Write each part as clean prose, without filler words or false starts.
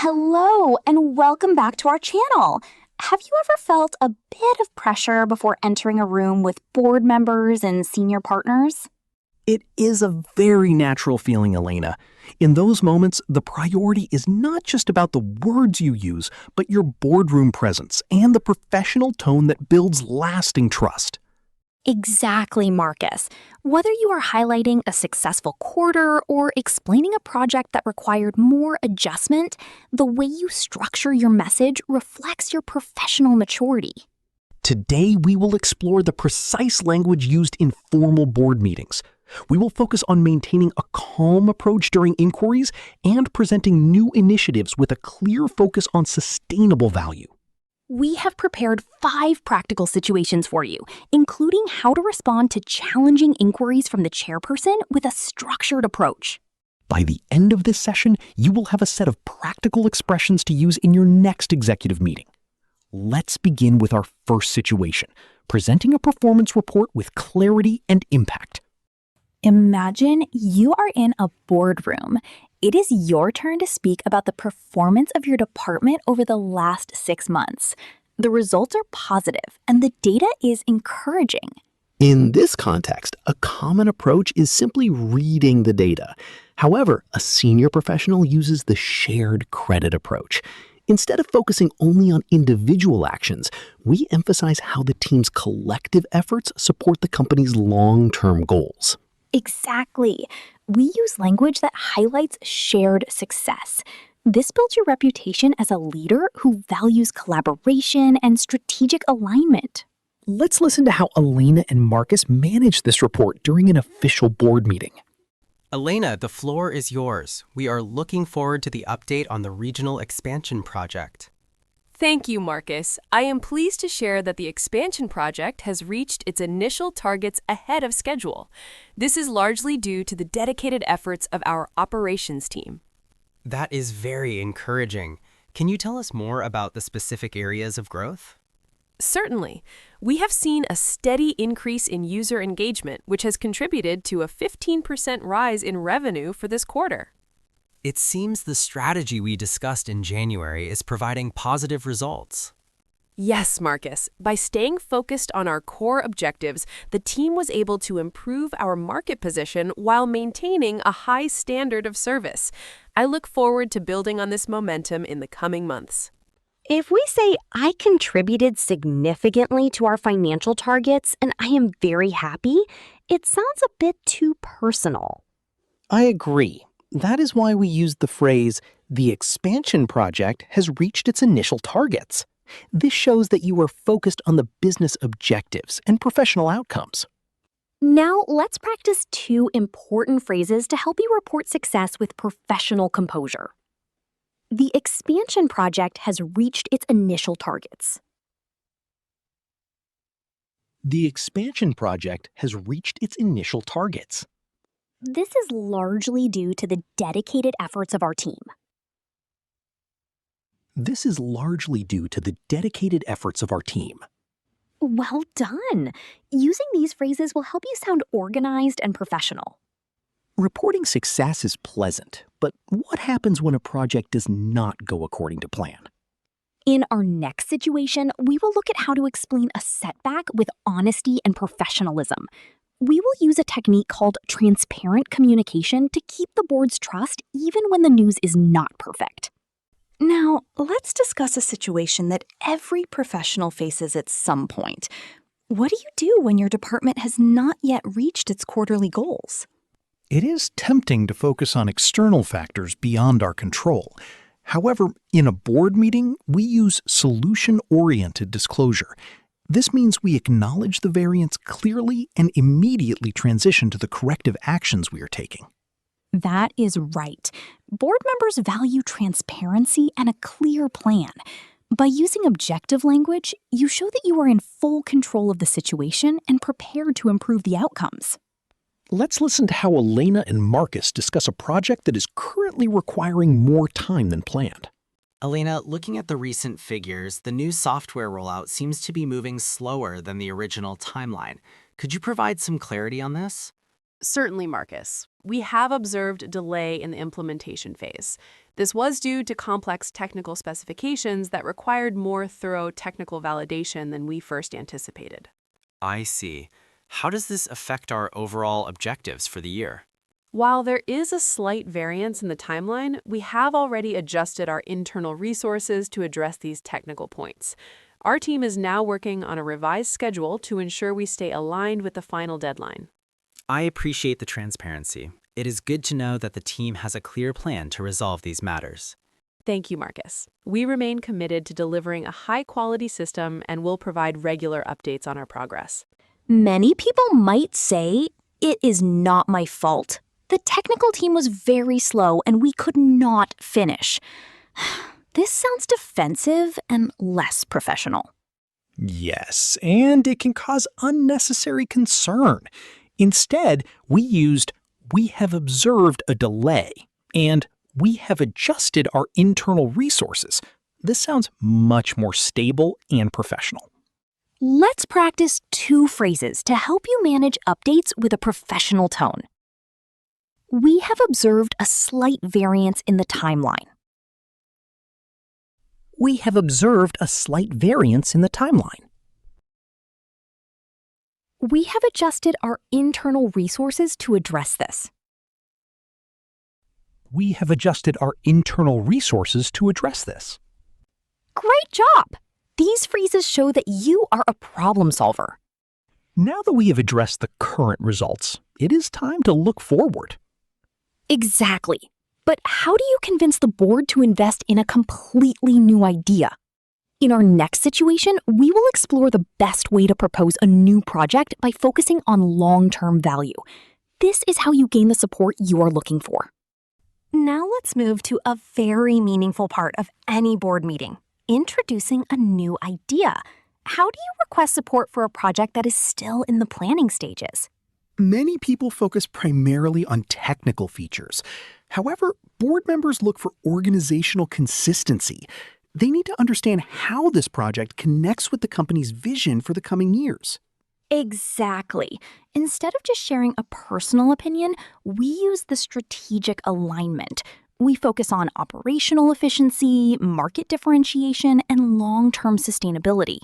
Hello, and welcome back to our channel. Have you ever felt a bit of pressure before entering a room with board members and senior partners? It is a very natural feeling, Elena. In those moments, the priority is not just about the words you use, but your boardroom presence and the professional tone that builds lasting trust. Exactly, Marcus. Whether you are highlighting a successful quarter or explaining a project that required more adjustment, the way you structure your message reflects your professional maturity. Today, we will explore the precise language used in formal board meetings. We will focus on maintaining a calm approach during inquiries and presenting new initiatives with a clear focus on sustainable value. We have prepared 5 practical situations for you, including how to respond to challenging inquiries from the chairperson with a structured approach. By the end of this session, you will have a set of practical expressions to use in your next executive meeting. Let's begin with our first situation, presenting a performance report with clarity and impact. Imagine you are in a boardroom. It is your turn to speak about the performance of your department over the last 6 months. The results are positive, and the data is encouraging. In this context, a common approach is simply reading the data. However, a senior professional uses the shared credit approach. Instead of focusing only on individual actions, we emphasize how the team's collective efforts support the company's long-term goals. Exactly. We use language that highlights shared success. This builds your reputation as a leader who values collaboration and strategic alignment. Let's listen to how Elena and Marcus managed this report during an official board meeting. Elena, the floor is yours. We are looking forward to the update on the regional expansion project. Thank you, Marcus. I am pleased to share that the expansion project has reached its initial targets ahead of schedule. This is largely due to the dedicated efforts of our operations team. That is very encouraging. Can you tell us more about the specific areas of growth? Certainly. We have seen a steady increase in user engagement, which has contributed to a 15% rise in revenue for this quarter. It seems the strategy we discussed in January is providing positive results. Yes, Marcus. By staying focused on our core objectives, the team was able to improve our market position while maintaining a high standard of service. I look forward to building on this momentum in the coming months. If we say, I contributed significantly to our financial targets and I am very happy, it sounds a bit too personal. I agree. That is why we used the phrase, the expansion project has reached its initial targets. This shows that you are focused on the business objectives and professional outcomes. Now, let's practice 2 important phrases to help you report success with professional composure. The expansion project has reached its initial targets. The expansion project has reached its initial targets. This is largely due to the dedicated efforts of our team. This is largely due to the dedicated efforts of our team. Well done! Using these phrases will help you sound organized and professional. Reporting success is pleasant, but what happens when a project does not go according to plan? In our next situation, we will look at how to explain a setback with honesty and professionalism. We will use a technique called transparent communication to keep the board's trust even when the news is not perfect. Now, let's discuss a situation that every professional faces at some point. What do you do when your department has not yet reached its quarterly goals? It is tempting to focus on external factors beyond our control. However, in a board meeting, we use solution-oriented disclosure. This means we acknowledge the variance clearly and immediately transition to the corrective actions we are taking. That is right. Board members value transparency and a clear plan. By using objective language, you show that you are in full control of the situation and prepared to improve the outcomes. Let's listen to how Elena and Marcus discuss a project that is currently requiring more time than planned. Elena, looking at the recent figures, the new software rollout seems to be moving slower than the original timeline. Could you provide some clarity on this? Certainly, Marcus. We have observed a delay in the implementation phase. This was due to complex technical specifications that required more thorough technical validation than we first anticipated. I see. How does this affect our overall objectives for the year? While there is a slight variance in the timeline, we have already adjusted our internal resources to address these technical points. Our team is now working on a revised schedule to ensure we stay aligned with the final deadline. I appreciate the transparency. It is good to know that the team has a clear plan to resolve these matters. Thank you, Marcus. We remain committed to delivering a high-quality system and will provide regular updates on our progress. Many people might say, it is not my fault. The technical team was very slow and we could not finish. This sounds defensive and less professional. Yes, and it can cause unnecessary concern. Instead, we used, "we have observed a delay," and "we have adjusted our internal resources." This sounds much more stable and professional. Let's practice 2 phrases to help you manage updates with a professional tone. We have observed a slight variance in the timeline. We have observed a slight variance in the timeline. We have adjusted our internal resources to address this. We have adjusted our internal resources to address this. Great job! These phrases show that you are a problem solver. Now that we have addressed the current results, it is time to look forward. Exactly. But how do you convince the board to invest in a completely new idea? In our next situation, we will explore the best way to propose a new project by focusing on long-term value. This is how you gain the support you are looking for. Now let's move to a very meaningful part of any board meeting, introducing a new idea. How do you request support for a project that is still in the planning stages? Many people focus primarily on technical features. However, board members look for organizational consistency. They need to understand how this project connects with the company's vision for the coming years. Exactly. Instead of just sharing a personal opinion, we use the strategic alignment. We focus on operational efficiency, market differentiation, and long-term sustainability.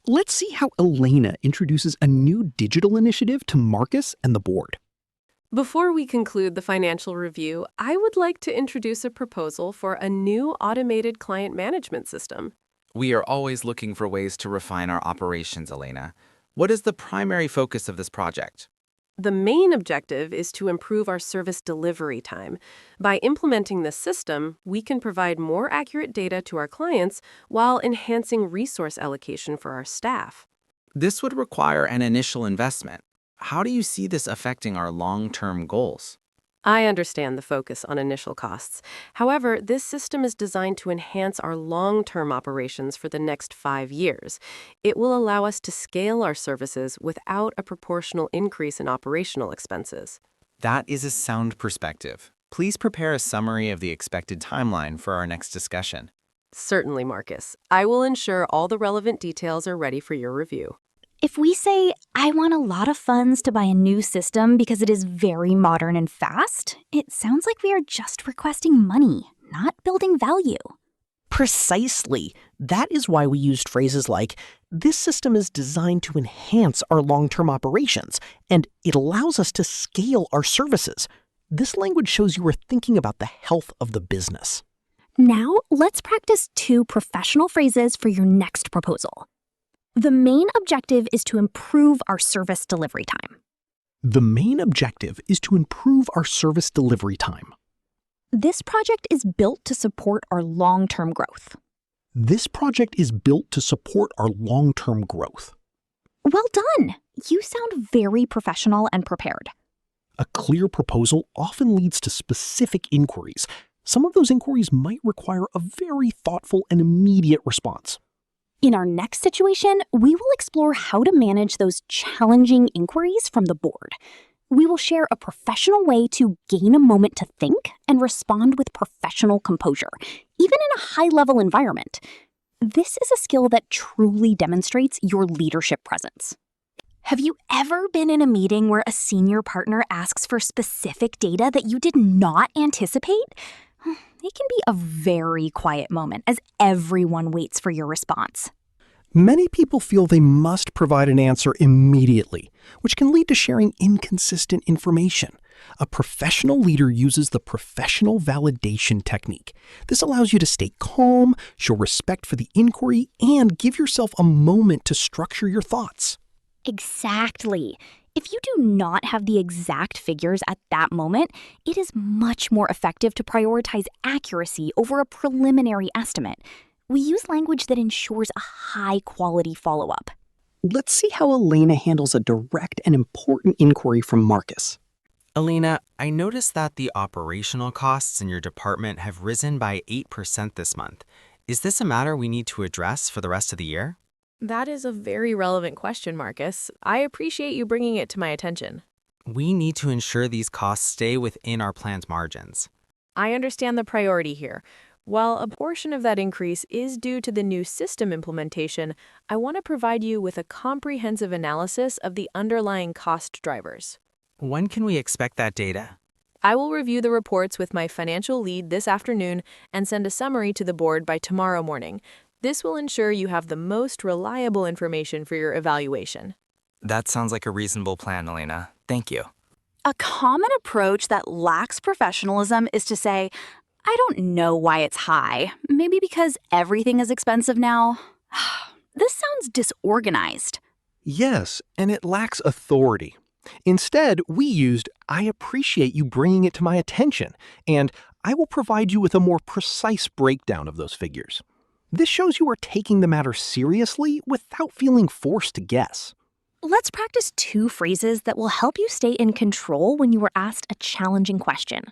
Let's see how Elena introduces a new digital initiative to Marcus and the board. Before we conclude the financial review, I would like to introduce a proposal for a new automated client management system. We are always looking for ways to refine our operations, Elena. What is the primary focus of this project? The main objective is to improve our service delivery time. By implementing this system, we can provide more accurate data to our clients while enhancing resource allocation for our staff. This would require an initial investment. How do you see this affecting our long-term goals? I understand the focus on initial costs. However, this system is designed to enhance our long-term operations for the next 5 years. It will allow us to scale our services without a proportional increase in operational expenses. That is a sound perspective. Please prepare a summary of the expected timeline for our next discussion. Certainly, Marcus. I will ensure all the relevant details are ready for your review. If we say, I want a lot of funds to buy a new system because it is very modern and fast, it sounds like we are just requesting money, not building value. Precisely. That is why we used phrases like, "This system is designed to enhance our long-term operations," and "it allows us to scale our services." This language shows you are thinking about the health of the business. Now, let's practice 2 professional phrases for your next proposal. The main objective is to improve our service delivery time. The main objective is to improve our service delivery time. This project is built to support our long-term growth. This project is built to support our long-term growth. Well done! You sound very professional and prepared. A clear proposal often leads to specific inquiries. Some of those inquiries might require a very thoughtful and immediate response. In our next situation, we will explore how to manage those challenging inquiries from the board. We will share a professional way to gain a moment to think and respond with professional composure, even in a high-level environment. This is a skill that truly demonstrates your leadership presence. Have you ever been in a meeting where a senior partner asks for specific data that you did not anticipate? It can be a very quiet moment as everyone waits for your response. Many people feel they must provide an answer immediately, which can lead to sharing inconsistent information. A professional leader uses the professional validation technique. This allows you to stay calm, show respect for the inquiry, and give yourself a moment to structure your thoughts. Exactly. If you do not have the exact figures at that moment, it is much more effective to prioritize accuracy over a preliminary estimate. We use language that ensures a high-quality follow-up. Let's see how Elena handles a direct and important inquiry from Marcus. Elena, I noticed that the operational costs in your department have risen by 8% this month. Is this a matter we need to address for the rest of the year? That is a very relevant question, Marcus. I appreciate you bringing it to my attention. We need to ensure these costs stay within our plan's margins. I understand the priority here. While a portion of that increase is due to the new system implementation, I want to provide you with a comprehensive analysis of the underlying cost drivers. When can we expect that data? I will review the reports with my financial lead this afternoon and send a summary to the board by tomorrow morning. This will ensure you have the most reliable information for your evaluation. That sounds like a reasonable plan, Elena. Thank you. A common approach that lacks professionalism is to say, I don't know why it's high. Maybe because everything is expensive now. This sounds disorganized. Yes, and it lacks authority. Instead, we used, I appreciate you bringing it to my attention, and I will provide you with a more precise breakdown of those figures. This shows you are taking the matter seriously without feeling forced to guess. Let's practice 2 phrases that will help you stay in control when you are asked a challenging question.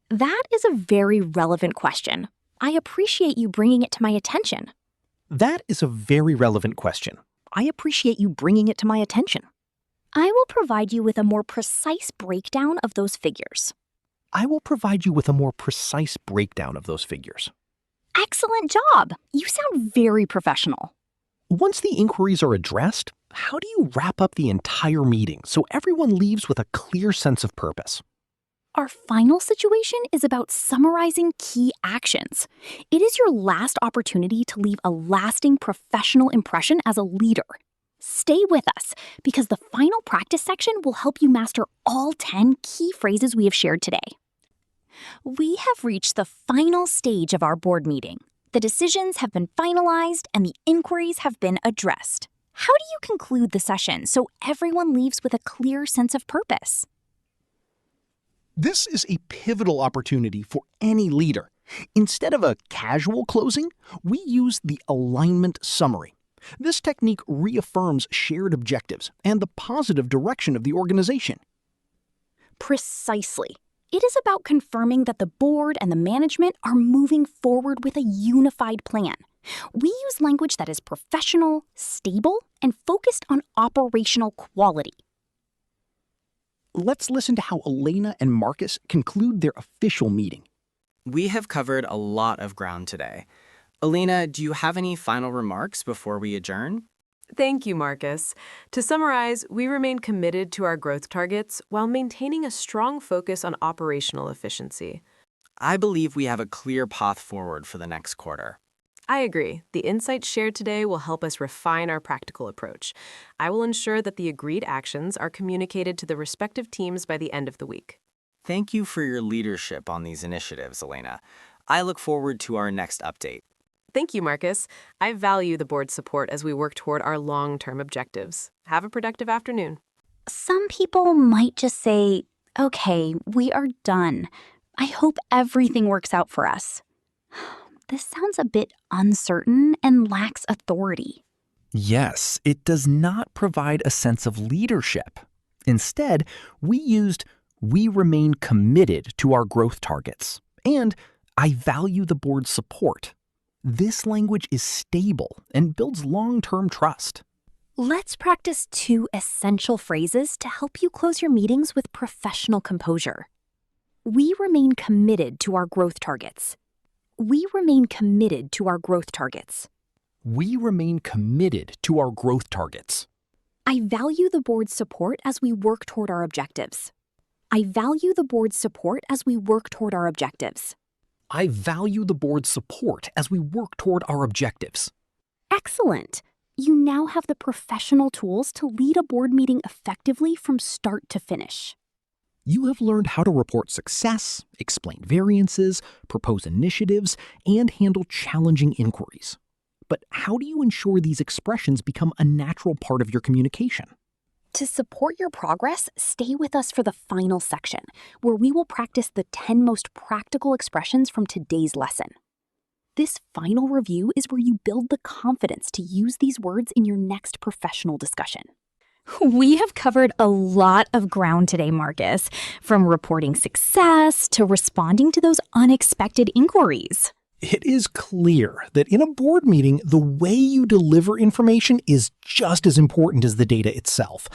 That is a very relevant question. I appreciate you bringing it to my attention. That is a very relevant question. I appreciate you bringing it to my attention. I will provide you with a more precise breakdown of those figures. I will provide you with a more precise breakdown of those figures. Excellent job! You sound very professional. Once the inquiries are addressed, how do you wrap up the entire meeting so everyone leaves with a clear sense of purpose? Our final situation is about summarizing key actions. It is your last opportunity to leave a lasting professional impression as a leader. Stay with us, because the final practice section will help you master all 10 key phrases we have shared today. We have reached the final stage of our board meeting. The decisions have been finalized and the inquiries have been addressed. How do you conclude the session so everyone leaves with a clear sense of purpose? This is a pivotal opportunity for any leader. Instead of a casual closing, we use the alignment summary. This technique reaffirms shared objectives and the positive direction of the organization. Precisely. It is about confirming that the board and the management are moving forward with a unified plan. We use language that is professional, stable, and focused on operational quality. Let's listen to how Elena and Marcus conclude their official meeting. We have covered a lot of ground today. Elena, do you have any final remarks before we adjourn? Thank you, Marcus. To summarize, we remain committed to our growth targets while maintaining a strong focus on operational efficiency. I believe we have a clear path forward for the next quarter. I agree. The insights shared today will help us refine our practical approach. I will ensure that the agreed actions are communicated to the respective teams by the end of the week. Thank you for your leadership on these initiatives, Elena. I look forward to our next update. Thank you, Marcus. I value the board's support as we work toward our long-term objectives. Have a productive afternoon. Some people might just say, okay, we are done. I hope everything works out for us. This sounds a bit uncertain and lacks authority. Yes, it does not provide a sense of leadership. Instead, we used, we remain committed to our growth targets, and I value the board's support. This language is stable and builds long-term trust. Let's practice 2 essential phrases to help you close your meetings with professional composure. We remain committed to our growth targets. We remain committed to our growth targets. We remain committed to our growth targets. I value the board's support as we work toward our objectives. I value the board's support as we work toward our objectives. I value the board's support as we work toward our objectives. Excellent! You now have the professional tools to lead a board meeting effectively from start to finish. You have learned how to report success, explain variances, propose initiatives, and handle challenging inquiries. But how do you ensure these expressions become a natural part of your communication? To support your progress, stay with us for the final section, where we will practice the 10 most practical expressions from today's lesson. This final review is where you build the confidence to use these words in your next professional discussion. We have covered a lot of ground today, Marcus, from reporting success to responding to those unexpected inquiries. It is clear that in a board meeting, the way you deliver information is just as important as the data itself.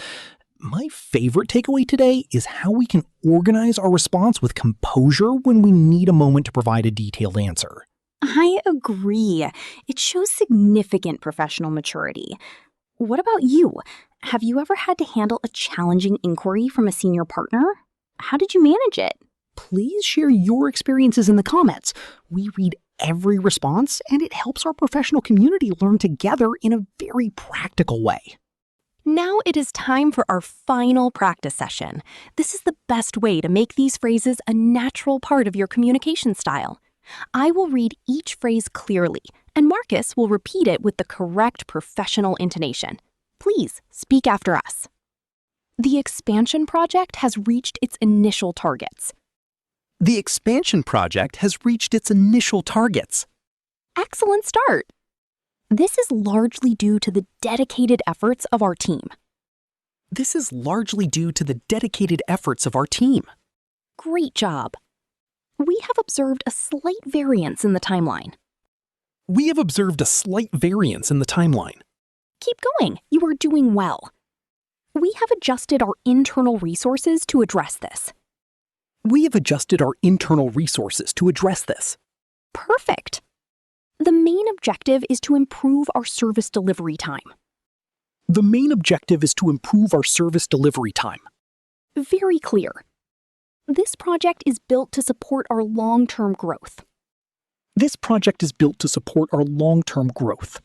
My favorite takeaway today is how we can organize our response with composure when we need a moment to provide a detailed answer. I agree. It shows significant professional maturity. What about you? Have you ever had to handle a challenging inquiry from a senior partner? How did you manage it? Please share your experiences in the comments. We read every response, and it helps our professional community learn together in a very practical way. Now it is time for our final practice session. This is the best way to make these phrases a natural part of your communication style. I will read each phrase clearly, and Marcus will repeat it with the correct professional intonation. Please speak after us. The expansion project has reached its initial targets. The expansion project has reached its initial targets. Excellent start. This is largely due to the dedicated efforts of our team. This is largely due to the dedicated efforts of our team. Great job. We have observed a slight variance in the timeline. We have observed a slight variance in the timeline. Keep going. You are doing well. We have adjusted our internal resources to address this. We have adjusted our internal resources to address this. Perfect. The main objective is to improve our service delivery time. The main objective is to improve our service delivery time. Very clear. This project is built to support our long-term growth. This project is built to support our long-term growth.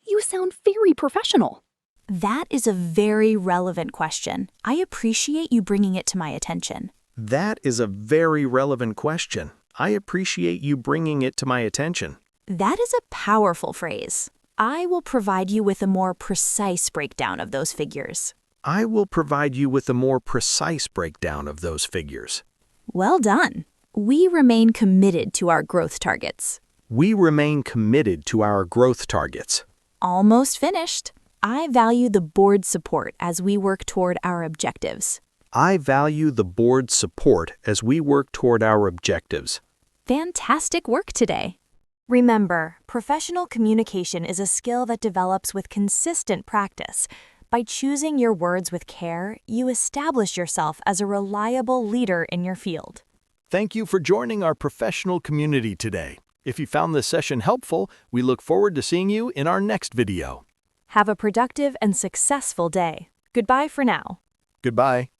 You sound very professional. That is a very relevant question. I appreciate you bringing it to my attention. That is a very relevant question. I appreciate you bringing it to my attention. That is a powerful phrase. I will provide you with a more precise breakdown of those figures. I will provide you with a more precise breakdown of those figures. Well done. We remain committed to our growth targets. We remain committed to our growth targets. Almost finished. I value the board's support as we work toward our objectives. I value the board's support as we work toward our objectives. Fantastic work today. Remember, professional communication is a skill that develops with consistent practice. By choosing your words with care, you establish yourself as a reliable leader in your field. Thank you for joining our professional community today. If you found this session helpful, we look forward to seeing you in our next video. Have a productive and successful day. Goodbye for now. Goodbye.